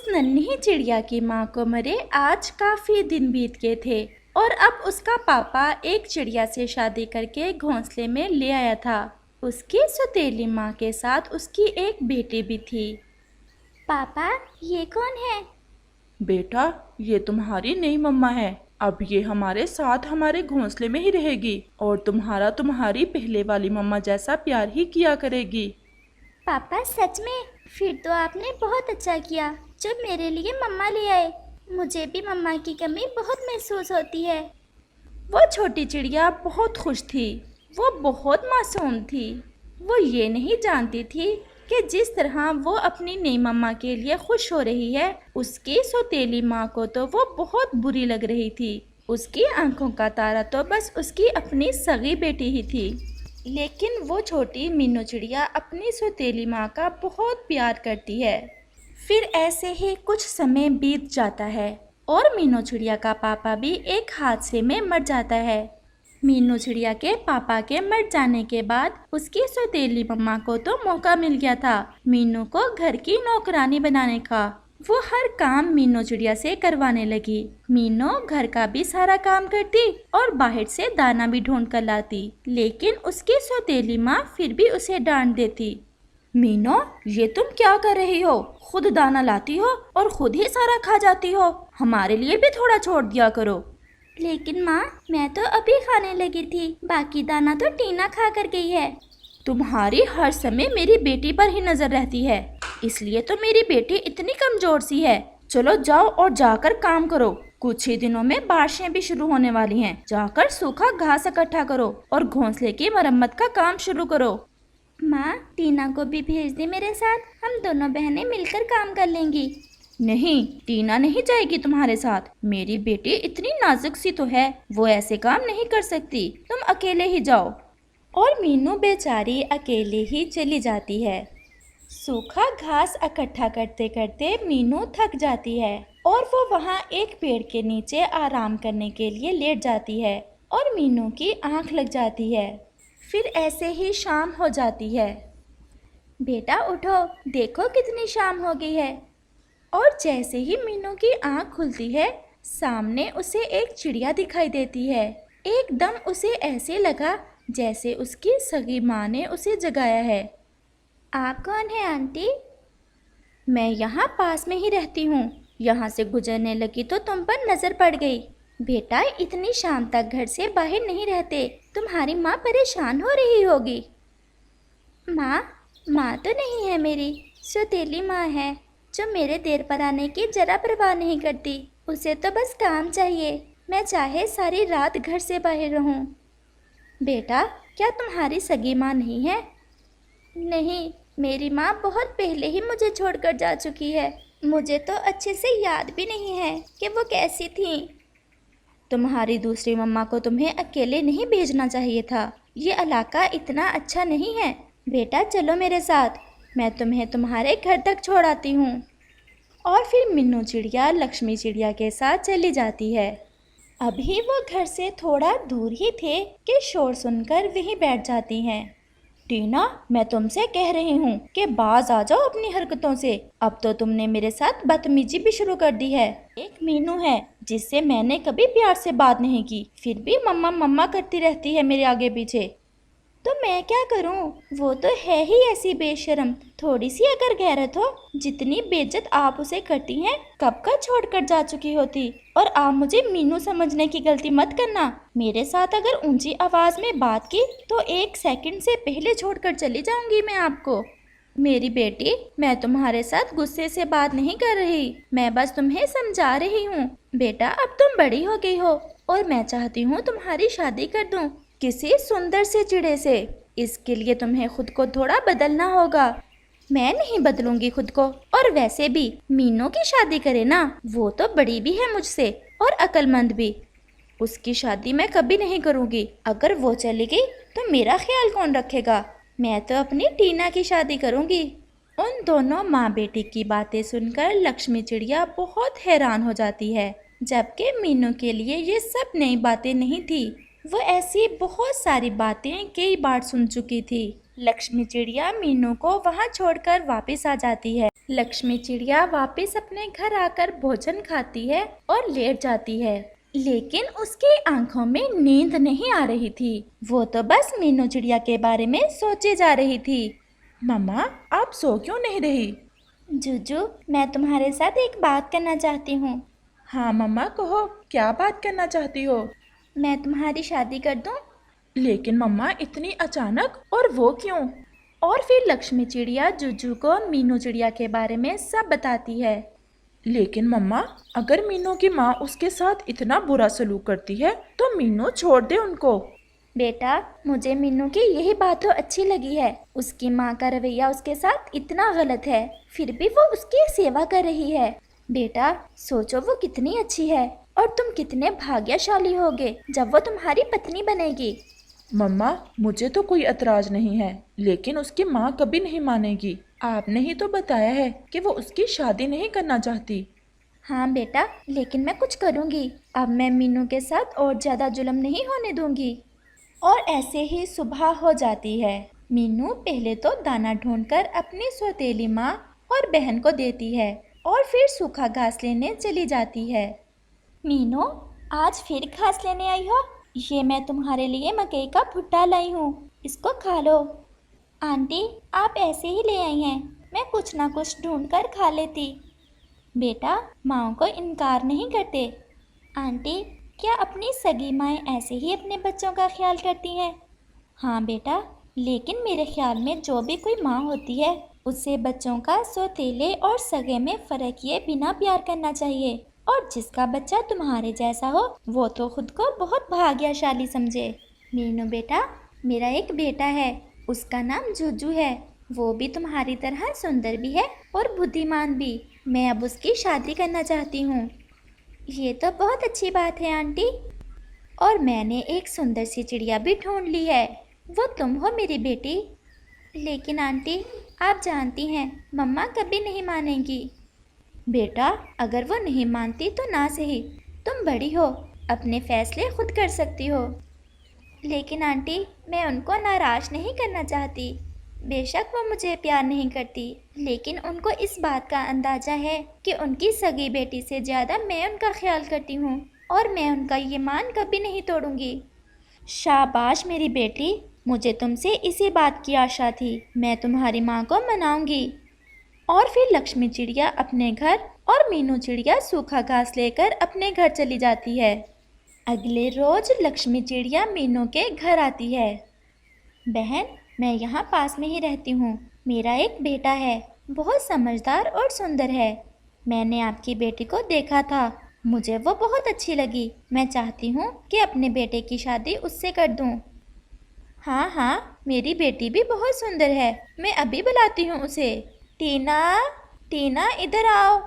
उस नन्ही चिड़िया की माँ को मरे आज काफी दिन बीत गए थे और अब उसका पापा एक चिड़िया से शादी करके घोंसले में ले आया था। उसकी सौतेली माँ के साथ उसकी एक बेटी भी थी। पापा, ये कौन है? बेटा, ये तुम्हारी नई मम्मा है। अब ये हमारे साथ हमारे घोंसले में ही रहेगी और तुम्हारी पहले वाली मम्मा जैसा प्यार ही किया करेगी। पापा सच में? फिर तो आपने बहुत अच्छा किया जब मेरे लिए मम्मा ले आए। मुझे भी मम्मा की कमी बहुत महसूस होती है। वो छोटी चिड़िया बहुत खुश थी। वो बहुत मासूम थी। वो ये नहीं जानती थी कि जिस तरह वो अपनी नई मम्मा के लिए खुश हो रही है, उसकी सौतेली माँ को तो वो बहुत बुरी लग रही थी। उसकी आंखों का तारा तो बस उसकी अपनी सगी बेटी ही थी। लेकिन वो छोटी मीनू चिड़िया अपनी सौतेली माँ का बहुत प्यार करती है। फिर ऐसे ही कुछ समय बीत जाता है और मीनू चिड़िया का पापा भी एक हादसे में मर जाता है। मीनू चिड़िया के पापा के मर जाने के बाद उसकी सौतेली मम्मा को तो मौका मिल गया था मीनू को घर की नौकरानी बनाने का। वो हर काम मीनू चिड़िया से करवाने लगी। मीनू घर का भी सारा काम करती और बाहर से दाना भी ढूंढ कर लाती, लेकिन उसकी सौतेली माँ फिर भी उसे डांट देती। मीनू, ये तुम क्या कर रही हो? खुद दाना लाती हो और खुद ही सारा खा जाती हो। हमारे लिए भी थोड़ा छोड़ दिया करो। लेकिन माँ, मैं तो अभी खाने लगी थी। बाकी दाना तो टीना खा कर गई है। तुम्हारी हर समय मेरी बेटी पर ही नजर रहती है, इसलिए तो मेरी बेटी इतनी कमजोर सी है। चलो जाओ और जाकर काम करो। कुछ ही दिनों में बारिशें भी शुरू होने वाली हैं। जाकर सूखा घास इकट्ठा करो और घोंसले की मरम्मत का काम शुरू करो। माँ, टीना को भी भेज दे मेरे साथ। हम दोनों बहनें मिलकर काम कर लेंगी। नहीं, टीना नहीं जाएगी तुम्हारे साथ। मेरी बेटी इतनी नाजुक सी तो है, वो ऐसे काम नहीं कर सकती। तुम अकेले ही जाओ। और मीनू बेचारी अकेले ही चली जाती है। सूखा घास इकट्ठा करते करते मीनू थक जाती है और वो वहाँ एक पेड़ के नीचे आराम करने के लिए लेट जाती है और मीनू की आंख लग जाती है। फिर ऐसे ही शाम हो जाती है। बेटा उठो, देखो कितनी शाम हो गई है। और जैसे ही मीनू की आंख खुलती है, सामने उसे एक चिड़िया दिखाई देती है। एकदम उसे ऐसे लगा जैसे उसकी सगी माँ ने उसे जगाया है। आप कौन है आंटी? मैं यहाँ पास में ही रहती हूँ। यहाँ से गुजरने लगी तो तुम पर नजर पड़ गई। बेटा, इतनी शाम तक घर से बाहर नहीं रहते। तुम्हारी माँ परेशान हो रही होगी। माँ तो नहीं है मेरी, सौतेली माँ है जो मेरे देर पर आने की जरा परवाह नहीं करती। उसे तो बस काम चाहिए, मैं चाहे सारी रात घर से बाहर रहूं। बेटा, क्या तुम्हारी सगी माँ नहीं है? नहीं, मेरी माँ बहुत पहले ही मुझे छोड़कर जा चुकी है। मुझे तो अच्छे से याद भी नहीं है कि वो कैसी थी। तुम्हारी दूसरी मम्मा को तुम्हें अकेले नहीं भेजना चाहिए था। ये इलाका इतना अच्छा नहीं है। बेटा चलो मेरे साथ, मैं तुम्हें तुम्हारे घर तक छोड़ आती हूँ। और फिर मीनू चिड़िया लक्ष्मी चिड़िया के साथ चली जाती है। अभी वो घर से थोड़ा दूर ही थे कि शोर सुनकर वहीं बैठ जाती हैं। टीना, मैं तुमसे कह रही हूँ कि बाज आ जाओ अपनी हरकतों से। अब तो तुमने मेरे साथ बदतमीजी भी शुरू कर दी है। एक मीनू है जिससे मैंने कभी प्यार से बात नहीं की, फिर भी मम्मा मम्मा करती रहती है मेरे आगे पीछे। तो मैं क्या करूं? वो तो है ही ऐसी बेशर्म। थोड़ी सी अगर गैरत हो, जितनी बेइज्जत आप उसे करती हैं, कब का छोड़कर जा चुकी होती। और आप मुझे मीनू समझने की गलती मत करना। मेरे साथ अगर ऊंची आवाज में बात की तो 1 सेकंड से पहले छोड़कर चली जाऊंगी मैं आपको। मेरी बेटी, मैं तुम्हारे साथ गुस्से से बात नहीं कर रही, मैं बस तुम्हें समझा रही हूँ। बेटा, अब तुम बड़ी हो गई हो और मैं चाहती हूँ तुम्हारी शादी कर दूँ किसी सुंदर से चिड़े से। इसके लिए तुम्हें खुद को थोड़ा बदलना होगा। मैं नहीं बदलूंगी खुद को। और वैसे भी मीनू की शादी करे ना, वो तो बड़ी भी है मुझसे और अक्लमंद भी। उसकी शादी मैं कभी नहीं करूंगी। अगर वो चली गई तो मेरा ख्याल कौन रखेगा? मैं तो अपनी टीना की शादी करूंगी। उन दोनों माँ बेटी की बातें सुनकर लक्ष्मी चिड़िया बहुत हैरान हो जाती है, जबकि मीनू के लिए ये सब नई बातें नहीं थी। वो ऐसी बहुत सारी बातें कई बार सुन चुकी थी। लक्ष्मी चिड़िया मीनू को वहाँ छोड़कर वापस आ जाती है। लक्ष्मी चिड़िया वापस अपने घर आकर भोजन खाती है और लेट जाती है, लेकिन उसकी आंखों में नींद नहीं आ रही थी। वो तो बस मीनू चिड़िया के बारे में सोचे जा रही थी। मम्मा, आप सो क्यों नहीं रही? जुजू, मैं तुम्हारे साथ एक बात करना चाहती हूँ। हाँ मम्मा, कहो, क्या बात करना चाहती हो? मैं तुम्हारी शादी कर दूँ? लेकिन मम्मा, इतनी अचानक, और वो क्यों? और फिर लक्ष्मी चिड़िया जुजू को मीनू चिड़िया के बारे में सब बताती है। लेकिन मम्मा, अगर मीनू की माँ उसके साथ इतना बुरा सलूक करती है तो मीनू छोड़ दे उनको। बेटा, मुझे मीनू की यही बात तो अच्छी लगी है। उसकी माँ का रवैया उसके साथ इतना गलत है, फिर भी वो उसकी सेवा कर रही है। बेटा, सोचो वो कितनी अच्छी है और तुम कितने भाग्यशाली होगे जब वो तुम्हारी पत्नी बनेगी। मम्मा, मुझे तो कोई एतराज नहीं है, लेकिन उसकी माँ कभी नहीं मानेगी। आपने ही तो बताया है कि वो उसकी शादी नहीं करना चाहती। हाँ बेटा, लेकिन मैं कुछ करूँगी। अब मैं मीनू के साथ और ज़्यादा जुल्म नहीं होने दूँगी। और ऐसे ही सुबह हो जाती है। मीनू पहले तो दाना ढूंढकर अपनी सौतेली माँ और बहन को देती है और फिर सूखा घास लेने चली जाती है। मीनू, आज फिर घास लेने आई हो? ये मैं तुम्हारे लिए मकई का भुट्टा लाई हूँ, इसको खा लो। आंटी, आप ऐसे ही ले आई हैं, मैं कुछ ना कुछ ढूंढ कर खा लेती। बेटा, माँओं को इनकार नहीं करते। आंटी, क्या अपनी सगी माएँ ऐसे ही अपने बच्चों का ख्याल करती हैं? हाँ बेटा, लेकिन मेरे ख्याल में जो भी कोई माँ होती है उससे बच्चों का सौतेले और सगे में फ़र्क किए बिना प्यार करना चाहिए। और जिसका बच्चा तुम्हारे जैसा हो वो तो खुद को बहुत भाग्यशाली समझे। मीनू बेटा, मेरा एक बेटा है, उसका नाम जुजू है। वो भी तुम्हारी तरह सुंदर भी है और बुद्धिमान भी। मैं अब उसकी शादी करना चाहती हूँ। ये तो बहुत अच्छी बात है आंटी। और मैंने एक सुंदर सी चिड़िया भी ढूंढ ली है, वो तुम हो मेरी बेटी। लेकिन आंटी, आप जानती हैं मम्मा कभी नहीं मानेंगी। बेटा, अगर वो नहीं मानती तो ना सही, तुम बड़ी हो, अपने फैसले खुद कर सकती हो। लेकिन आंटी, मैं उनको नाराज़ नहीं करना चाहती। बेशक वो मुझे प्यार नहीं करती, लेकिन उनको इस बात का अंदाज़ा है कि उनकी सगी बेटी से ज़्यादा मैं उनका ख्याल करती हूँ और मैं उनका ये मान कभी नहीं तोड़ूंगी। शाबाश मेरी बेटी, मुझे तुमसे इसी बात की आशा थी। मैं तुम्हारी माँ को मनाऊंगी। और फिर लक्ष्मी चिड़िया अपने घर और मीनू चिड़िया सूखा घास लेकर अपने घर चली जाती है। अगले रोज लक्ष्मी चिड़िया मीनू के घर आती है। बहन, मैं यहाँ पास में ही रहती हूँ। मेरा एक बेटा है, बहुत समझदार और सुंदर है। मैंने आपकी बेटी को देखा था, मुझे वो बहुत अच्छी लगी। मैं चाहती हूँ कि अपने बेटे की शादी उससे कर दूँ। हाँ हाँ, मेरी बेटी भी बहुत सुंदर है, मैं अभी बुलाती हूँ उसे। टीना, टीना इधर आओ।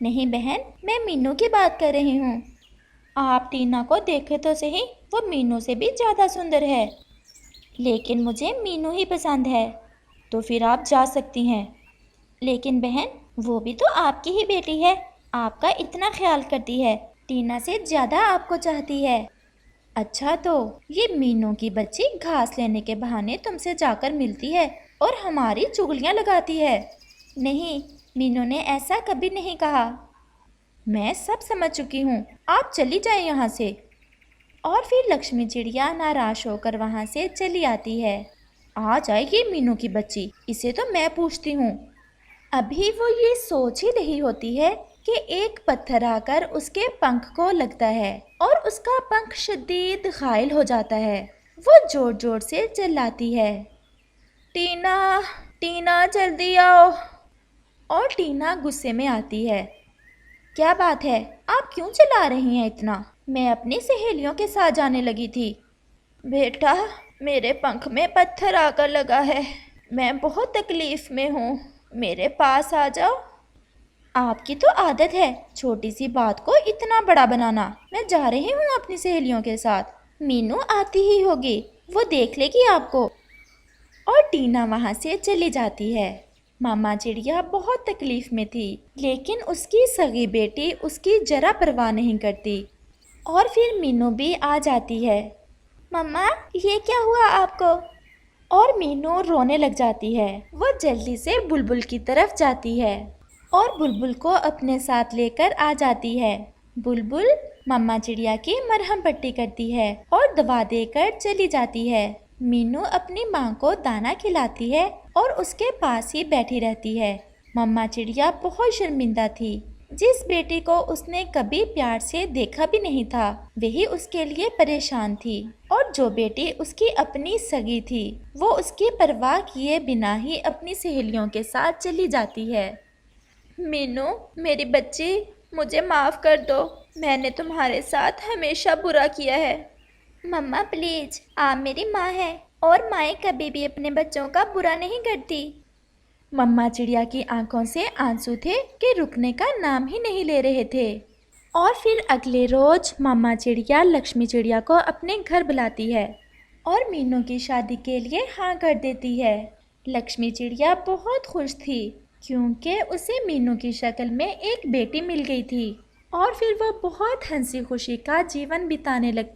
नहीं बहन, मैं मीनू की बात कर रही हूँ। आप टीना को देखे तो सही, वो मीनू से भी ज़्यादा सुंदर है। लेकिन मुझे मीनू ही पसंद है। तो फिर आप जा सकती हैं। लेकिन बहन, वो भी तो आपकी ही बेटी है, आपका इतना ख्याल करती है, टीना से ज़्यादा आपको चाहती है। अच्छा, तो ये मीनू की बच्ची घास लेने के बहाने तुमसे जाकर मिलती है और हमारी चुगलियाँ लगाती है। नहीं, मीनू ने ऐसा कभी नहीं कहा। मैं सब समझ चुकी हूँ, आप चली जाएं यहाँ से। और फिर लक्ष्मी चिड़िया नाराज होकर वहाँ से चली आती है। आ जाएगी मीनू की बच्ची, इसे तो मैं पूछती हूँ। अभी वो ये सोच ही रही होती है कि एक पत्थर आकर उसके पंख को लगता है और उसका पंख शदीद घायल हो जाता है। वो जोर जोर से चिल्लाती है, टीना, टीना जल्दी आओ। और टीना गुस्से में आती है। क्या बात है, आप क्यों चिल्ला रही हैं इतना? मैं अपनी सहेलियों के साथ जाने लगी थी। बेटा, मेरे पंख में पत्थर आकर लगा है, मैं बहुत तकलीफ़ में हूँ, मेरे पास आ जाओ। आपकी तो आदत है छोटी सी बात को इतना बड़ा बनाना। मैं जा रही हूँ अपनी सहेलियों के साथ, मीनू आती ही होगी, वो देख लेगी आपको। और टीना वहाँ से चली जाती है। मामा चिड़िया बहुत तकलीफ़ में थी, लेकिन उसकी सगी बेटी उसकी जरा परवाह नहीं करती। और फिर मीनू भी आ जाती है। मम्मा, ये क्या हुआ आपको? और मीनू रोने लग जाती है। वो जल्दी से बुलबुल की तरफ जाती है और बुलबुल को अपने साथ लेकर आ जाती है। बुलबुल मम्मा चिड़िया की मरहम पट्टी करती है और दवा देकर चली जाती है। मीनू अपनी माँ को दाना खिलाती है और उसके पास ही बैठी रहती है। मम्मा चिड़िया बहुत शर्मिंदा थी। जिस बेटी को उसने कभी प्यार से देखा भी नहीं था, वही उसके लिए परेशान थी। और जो बेटी उसकी अपनी सगी थी, वो उसकी परवाह किए बिना ही अपनी सहेलियों के साथ चली जाती है। मीनू, मेरी बच्ची, मुझे माफ़ कर दो। मैंने तुम्हारे साथ हमेशा बुरा किया है। मम्मा प्लीज, आप मेरी माँ हैं और माएँ कभी भी अपने बच्चों का बुरा नहीं करती। मम्मा चिड़िया की आंखों से आंसू थे कि रुकने का नाम ही नहीं ले रहे थे। और फिर अगले रोज मम्मा चिड़िया लक्ष्मी चिड़िया को अपने घर बुलाती है और मीनू की शादी के लिए हाँ कर देती है। लक्ष्मी चिड़िया बहुत खुश थी क्योंकि उसे मीनू की शक्ल में एक बेटी मिल गई थी। और फिर वह बहुत हंसी खुशी का जीवन बिताने लगती।